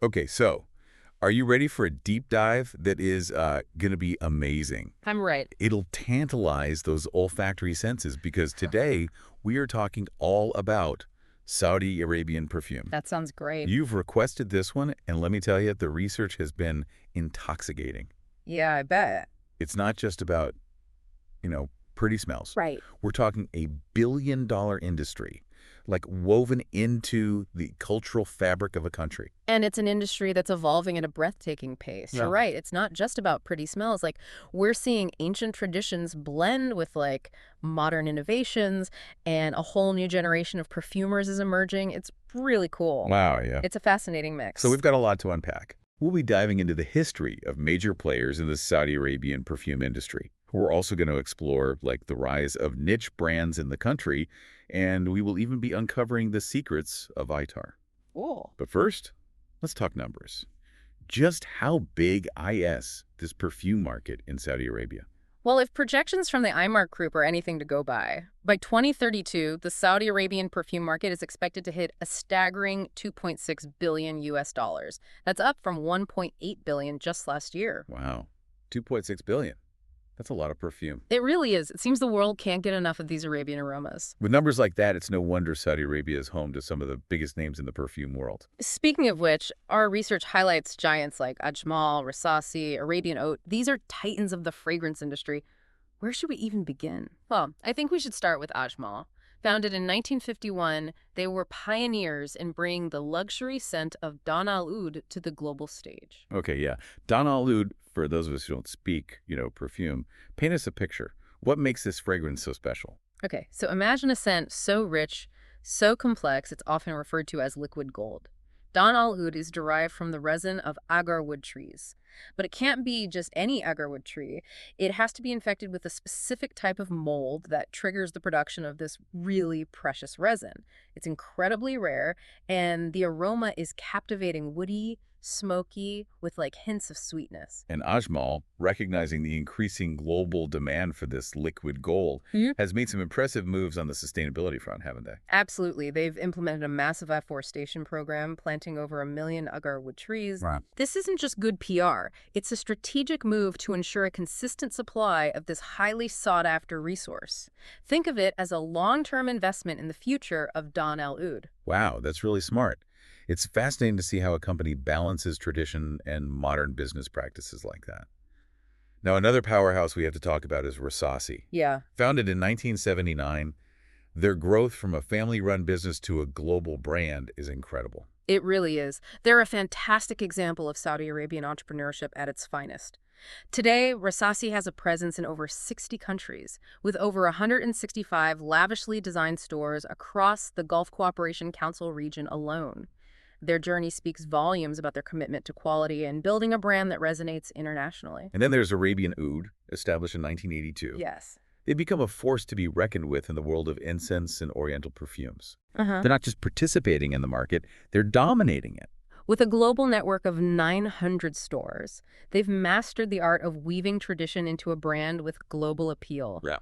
Okay, so are you ready for a deep dive that is going to be amazing? I'm right. It'll tantalize those olfactory senses because today we are talking all about Saudi Arabian perfume. That sounds great. You've requested this one, and let me tell you, the research has been intoxicating. Yeah, I bet. It's not just about, pretty smells. Right. We're talking a billion-dollar industry, like woven into the cultural fabric of a country. And it's an industry that's evolving at a breathtaking pace. You're Yeah. right. It's not just about pretty smells. Like, we're seeing ancient traditions blend with modern innovations, and a whole new generation of perfumers is emerging. It's really cool. Wow, yeah. It's a fascinating So mix. we've got a lot to unpack. We'll be diving into the history of major players in the Saudi Arabian perfume industry. We're also going to explore the rise of niche brands in the country, and we will even be uncovering the secrets of ITAR. Cool. But first, let's talk numbers. Just how big is this perfume market in Saudi Arabia? Well, if projections from the IMARC group are anything to go by 2032, the Saudi Arabian perfume market is expected to hit a staggering 2.6 billion US dollars. That's up from 1.8 billion just last year. Wow, 2.6 billion. That's a lot of perfume. It really is. It seems the world can't get enough of these Arabian aromas. With numbers like that, it's no wonder Saudi Arabia is home to some of the biggest names in the perfume world. Speaking of which, our research highlights giants like Ajmal, Rasasi, Arabian Oat. These are titans of the fragrance industry. Where should we even begin? Well, I think we should start with Ajmal. Founded in 1951, they were pioneers in bringing the luxury scent of Don Al Oud to the global stage. Okay, yeah. Don Alud, for those of us who don't speak, perfume, paint us a picture. What makes this fragrance so special? Okay, so imagine a scent so rich, so complex, it's often referred to as liquid gold. Don Al Oud is derived from the resin of agar wood trees. But it can't be just any agar wood tree. It has to be infected with a specific type of mold that triggers the production of this really precious resin. It's incredibly rare, and the aroma is captivating, woody, smoky, with hints of sweetness. And Ajmal, recognizing the increasing global demand for this liquid gold, has made some impressive moves on the sustainability front, haven't they? Absolutely. They've implemented a massive afforestation program, planting over 1 million agarwood trees. Right. This isn't just good PR. It's a strategic move to ensure a consistent supply of this highly sought-after resource. Think of it as a long-term investment in the future of Don El Oud. Wow, that's really smart. It's fascinating to see how a company balances tradition and modern business practices like that. Now, another powerhouse we have to talk about is Rasasi. Yeah. Founded in 1979, their growth from a family-run business to a global brand is incredible. It really is. They're a fantastic example of Saudi Arabian entrepreneurship at its finest. Today, Rasasi has a presence in over 60 countries, with over 165 lavishly designed stores across the Gulf Cooperation Council region alone. Their journey speaks volumes about their commitment to quality and building a brand that resonates internationally. And then there's Arabian Oud, established in 1982. Yes. They've become a force to be reckoned with in the world of incense and oriental perfumes. Uh-huh. They're not just participating in the market, they're dominating it. With a global network of 900 stores, they've mastered the art of weaving tradition into a brand with global appeal. Yeah.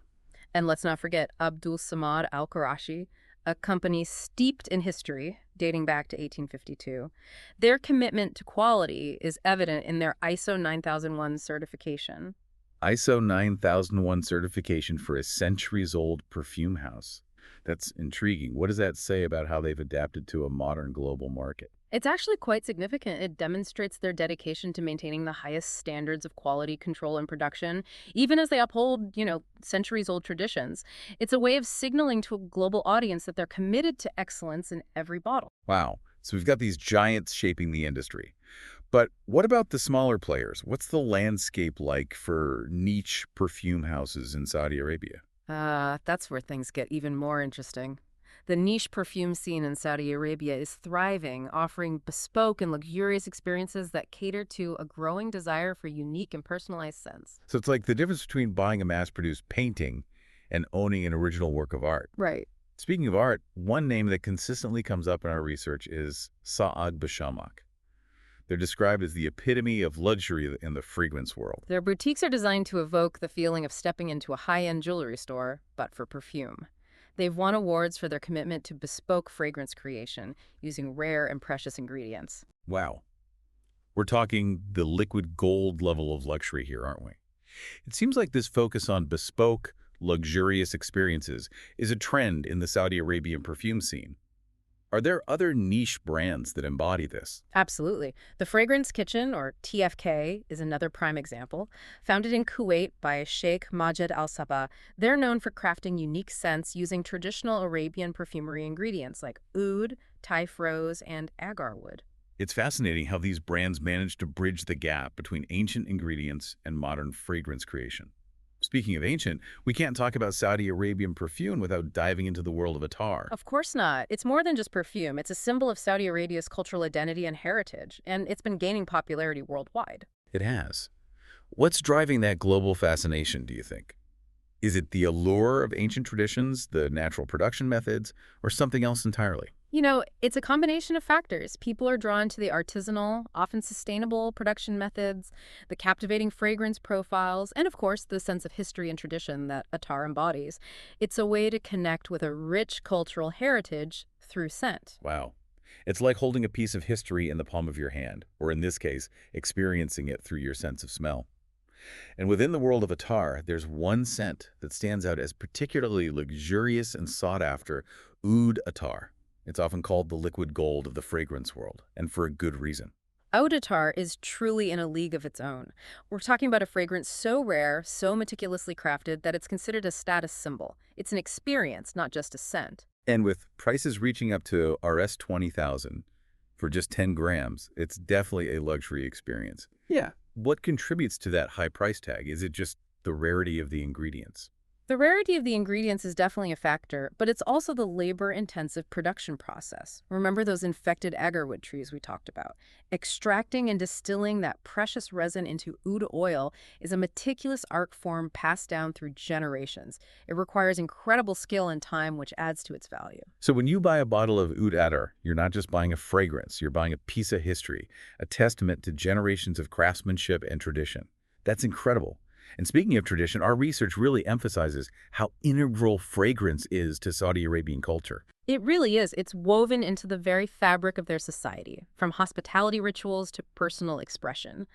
And let's not forget Abdul Samad Al Qurashi, a company steeped in history dating back to 1852. Their commitment to quality is evident in their ISO 9001 certification. ISO 9001 certification for a centuries-old perfume house. That's intriguing. What does that say about how they've adapted to a modern global market? It's actually quite significant. It demonstrates their dedication to maintaining the highest standards of quality control and production, even as they uphold, centuries-old traditions. It's a way of signaling to a global audience that they're committed to excellence in every bottle. Wow. So we've got these giants shaping the industry. But what about the smaller players? What's the landscape like for niche perfume houses in Saudi Arabia? That's where things get even more interesting. The niche perfume scene in Saudi Arabia is thriving, offering bespoke and luxurious experiences that cater to a growing desire for unique and personalized scents. So it's like the difference between buying a mass-produced painting and owning an original work of art. Right. Speaking of art, one name that consistently comes up in our research is Saad Bashamak. They're described as the epitome of luxury in the fragrance world. Their boutiques are designed to evoke the feeling of stepping into a high-end jewelry store, but for perfume. They've won awards for their commitment to bespoke fragrance creation using rare and precious ingredients. Wow. We're talking the liquid gold level of luxury here, aren't we? It seems like this focus on bespoke, luxurious experiences is a trend in the Saudi Arabian perfume scene. Are there other niche brands that embody this? Absolutely. The Fragrance Kitchen, or TFK, is another prime example. Founded in Kuwait by Sheikh Majed Al Sabah, they're known for crafting unique scents using traditional Arabian perfumery ingredients like oud, Taif rose, and agar wood. It's fascinating how these brands manage to bridge the gap between ancient ingredients and modern fragrance creation. Speaking of ancient, we can't talk about Saudi Arabian perfume without diving into the world of attar. Of course not. It's more than just perfume. It's a symbol of Saudi Arabia's cultural identity and heritage, and it's been gaining popularity worldwide. It has. What's driving that global fascination, do you think? Is it the allure of ancient traditions, the natural production methods, or something else entirely? It's a combination of factors. People are drawn to the artisanal, often sustainable production methods, the captivating fragrance profiles, and of course, the sense of history and tradition that Attar embodies. It's a way to connect with a rich cultural heritage through scent. Wow. It's like holding a piece of history in the palm of your hand, or in this case, experiencing it through your sense of smell. And within the world of attar, there's one scent that stands out as particularly luxurious and sought after, oud attar. It's often called the liquid gold of the fragrance world, and for a good reason. Oud Attar is truly in a league of its own. We're talking about a fragrance so rare, so meticulously crafted that it's considered a status symbol. It's an experience, not just a scent. And with prices reaching up to Rs 20,000 for just 10 grams, it's definitely a luxury experience. Yeah. What contributes to that high price tag? Is it just the rarity of the ingredients? The rarity of the ingredients is definitely a factor, but it's also the labor-intensive production process. Remember those infected agarwood trees we talked about? Extracting and distilling that precious resin into oud oil is a meticulous art form passed down through generations. It requires incredible skill and time, which adds to its value. So when you buy a bottle of oud attar, you're not just buying a fragrance, you're buying a piece of history, a testament to generations of craftsmanship and tradition. That's incredible. And speaking of tradition, our research really emphasizes how integral fragrance is to Saudi Arabian culture. It really is. It's woven into the very fabric of their society, from hospitality rituals to personal expression.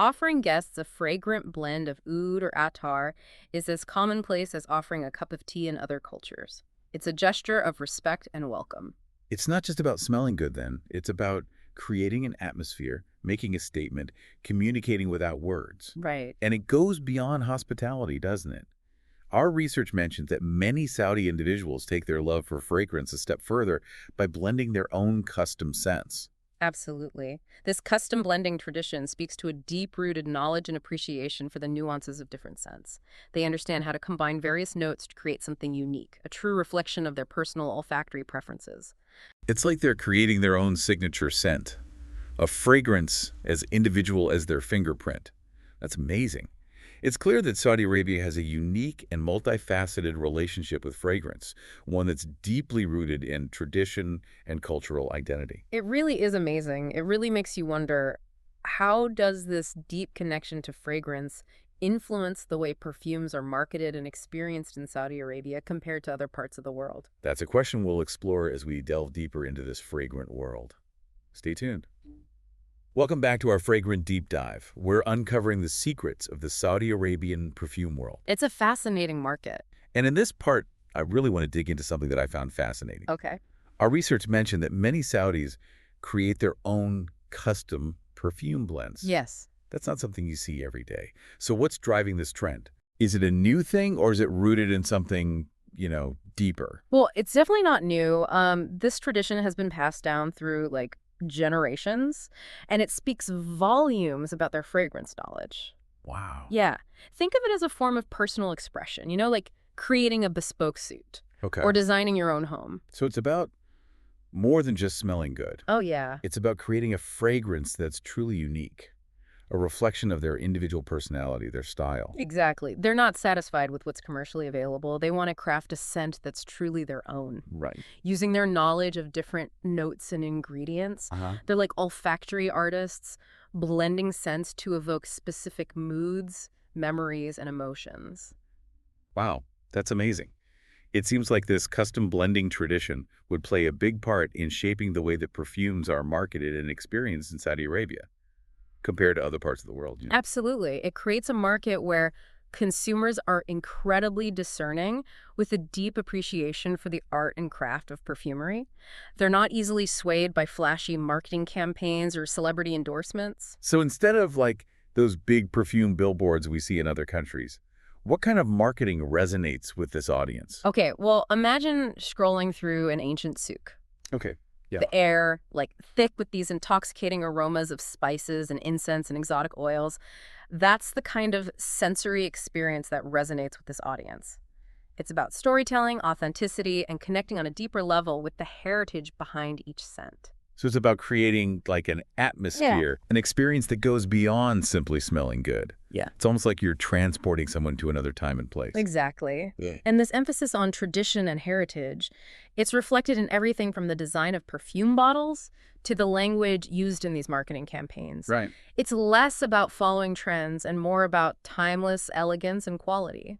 Offering guests a fragrant blend of oud or attar is as commonplace as offering a cup of tea in other cultures. It's a gesture of respect and welcome. It's not just about smelling good then, it's about creating an atmosphere, making a statement, communicating without words. Right. And it goes beyond hospitality, doesn't it? Our research mentions that many Saudi individuals take their love for fragrance a step further by blending their own custom scents. Absolutely. This custom blending tradition speaks to a deep-rooted knowledge and appreciation for the nuances of different scents. They understand how to combine various notes to create something unique, a true reflection of their personal olfactory preferences. It's like they're creating their own signature scent, a fragrance as individual as their fingerprint. That's amazing. It's clear that Saudi Arabia has a unique and multifaceted relationship with fragrance, one that's deeply rooted in tradition and cultural identity. It really is amazing. It really makes you wonder, how does this deep connection to fragrance influence the way perfumes are marketed and experienced in Saudi Arabia compared to other parts of the world? That's a question we'll explore as we delve deeper into this fragrant world. Stay tuned. Welcome back to our Fragrant Deep Dive. We're uncovering the secrets of the Saudi Arabian perfume world. It's a fascinating market. And in this part, I really want to dig into something that I found fascinating. Okay. Our research mentioned that many Saudis create their own custom perfume blends. Yes. That's not something you see every day. So what's driving this trend? Is it a new thing or is it rooted in something, deeper? Well, it's definitely not new. This tradition has been passed down through generations, and it speaks volumes about their fragrance knowledge. Wow. Yeah. Think of it as a form of personal expression, like creating a bespoke suit Okay. or designing your own home. So it's about more than just smelling good. Oh, yeah. It's about creating a fragrance that's truly unique, a reflection of their individual personality, their style. Exactly. They're not satisfied with what's commercially available. They want to craft a scent that's truly their own. Right. Using their knowledge of different notes and ingredients, they're like olfactory artists, blending scents to evoke specific moods, memories, and emotions. Wow, that's amazing. It seems like this custom blending tradition would play a big part in shaping the way that perfumes are marketed and experienced in Saudi Arabia. compared to other parts of the world. Absolutely. It creates a market where consumers are incredibly discerning with a deep appreciation for the art and craft of perfumery. They're not easily swayed by flashy marketing campaigns or celebrity endorsements. So instead of like those big perfume billboards we see in other countries, what kind of marketing resonates with this audience? Okay, well, imagine scrolling through an ancient souk. Okay. Yeah. The air, like thick with these intoxicating aromas of spices and incense and exotic oils. That's the kind of sensory experience that resonates with this audience. It's about storytelling, authenticity, and connecting on a deeper level with the heritage behind each scent. So it's about creating like an Yeah. atmosphere, an experience that goes beyond simply smelling good. Yeah. It's almost like you're transporting someone to another time and place. Exactly. Yeah. And this emphasis on tradition and heritage, it's reflected in everything from the design of perfume bottles to the language used in these marketing campaigns. Right. It's less about following trends and more about timeless elegance and quality.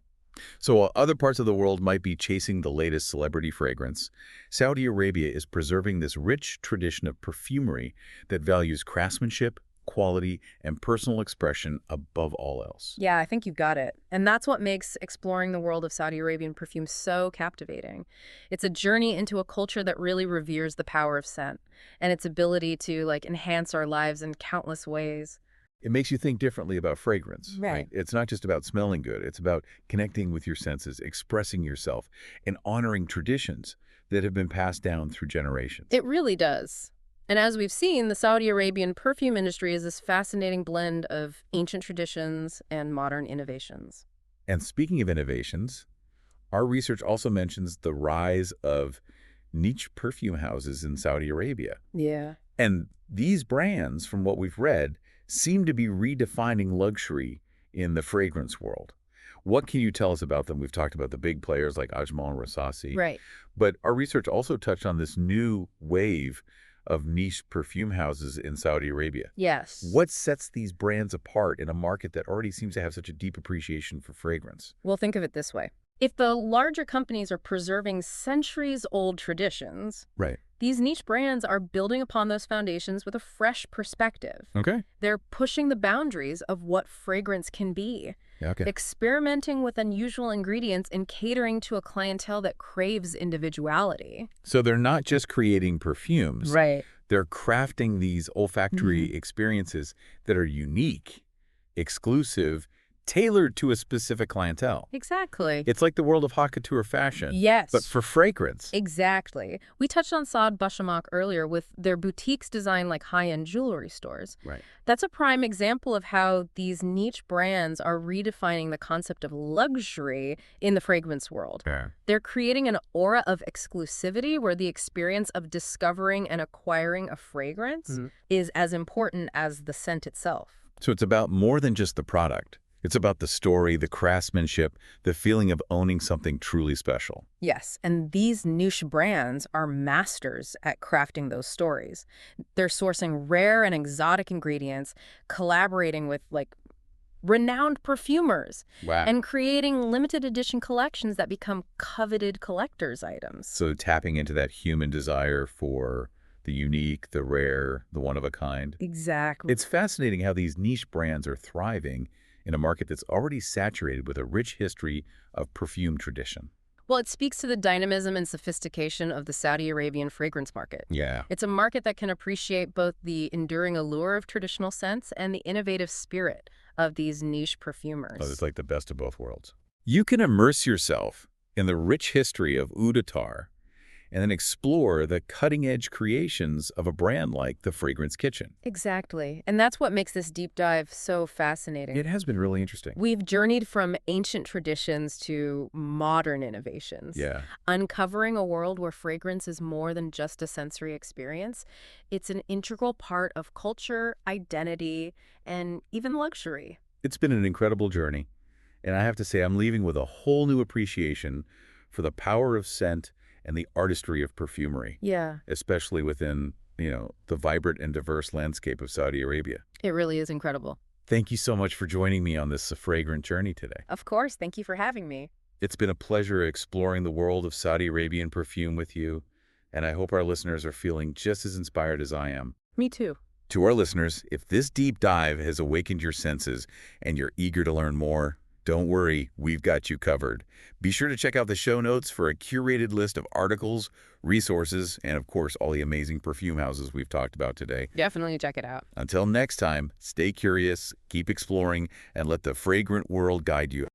So while other parts of the world might be chasing the latest celebrity fragrance, Saudi Arabia is preserving this rich tradition of perfumery that values craftsmanship, quality, and personal expression above all else. Yeah, I think you got it. And that's what makes exploring the world of Saudi Arabian perfume so captivating. It's a journey into a culture that really reveres the power of scent and its ability to enhance our lives in countless ways. It makes you think differently about fragrance, Right. It's not just about smelling good. It's about connecting with your senses, expressing yourself, and honoring traditions that have been passed down through generations. It really does. And as we've seen, the Saudi Arabian perfume industry is this fascinating blend of ancient traditions and modern innovations. And speaking of innovations, our research also mentions the rise of niche perfume houses in Saudi Arabia. Yeah. And these brands, from what we've read, seem to be redefining luxury in the fragrance world. What can you tell us about them? We've talked about the big players like Ajmal and Rasasi, Right. but our research also touched on this new wave of niche perfume houses in Saudi Arabia. Yes. What sets these brands apart in a market that already seems to have such a deep appreciation for fragrance? Well, think of it this way. If the larger companies are preserving centuries-old traditions, Right. these niche brands are building upon those foundations with a fresh perspective. Okay. They're pushing the boundaries of what fragrance can be, Yeah, okay. experimenting with unusual ingredients and catering to a clientele that craves individuality. So they're not just creating perfumes. Right. They're crafting these olfactory experiences that are unique, exclusive, tailored to a specific clientele. Exactly. It's like the world of haute couture fashion, Yes. but for fragrance. Exactly. We touched on Saad Bashamak earlier with their boutiques designed like high-end jewelry stores. Right. That's a prime example of how these niche brands are redefining the concept of luxury in the fragrance world. Yeah. They're creating an aura of exclusivity where the experience of discovering and acquiring a fragrance is as important as the scent itself. So it's about more than just the product. It's about the story, the craftsmanship, the feeling of owning something truly special. Yes, and these niche brands are masters at crafting those stories. They're sourcing rare and exotic ingredients, collaborating with renowned perfumers, Wow. and creating limited edition collections that become coveted collector's items. So tapping into that human desire for the unique, the rare, the one-of-a-kind. Exactly. It's fascinating how these niche brands are thriving in a market that's already saturated with a rich history of perfume tradition. Well, it speaks to the dynamism and sophistication of the Saudi Arabian fragrance market. Yeah. It's a market that can appreciate both the enduring allure of traditional scents and the innovative spirit of these niche perfumers. Oh, it's like the best of both worlds. You can immerse yourself in the rich history of oud attar and then explore the cutting-edge creations of a brand like the Fragrance Kitchen. Exactly. And that's what makes this deep dive so fascinating. It has been really interesting. We've journeyed from ancient traditions to modern innovations, Yeah. uncovering a world where fragrance is more than just a sensory experience. It's an integral part of culture, identity, and even luxury. It's been an incredible journey, and I have to say I'm leaving with a whole new appreciation for the power of scent and the artistry of perfumery, Yeah, especially within, the vibrant and diverse landscape of Saudi Arabia. it really is incredible. Thank you so much for joining me on this fragrant journey today. Of course. Thank you for having me. It's been a pleasure exploring the world of Saudi Arabian perfume with you, and I hope our listeners are feeling just as inspired as I am Me too. To our listeners, if this deep dive has awakened your senses and you're eager to learn more, don't worry, we've got you covered. Be sure to check out the show notes for a curated list of articles, resources, and of course, all the amazing perfume houses we've talked about today. Definitely check it out. Until next time, stay curious, keep exploring, and let the fragrant world guide you.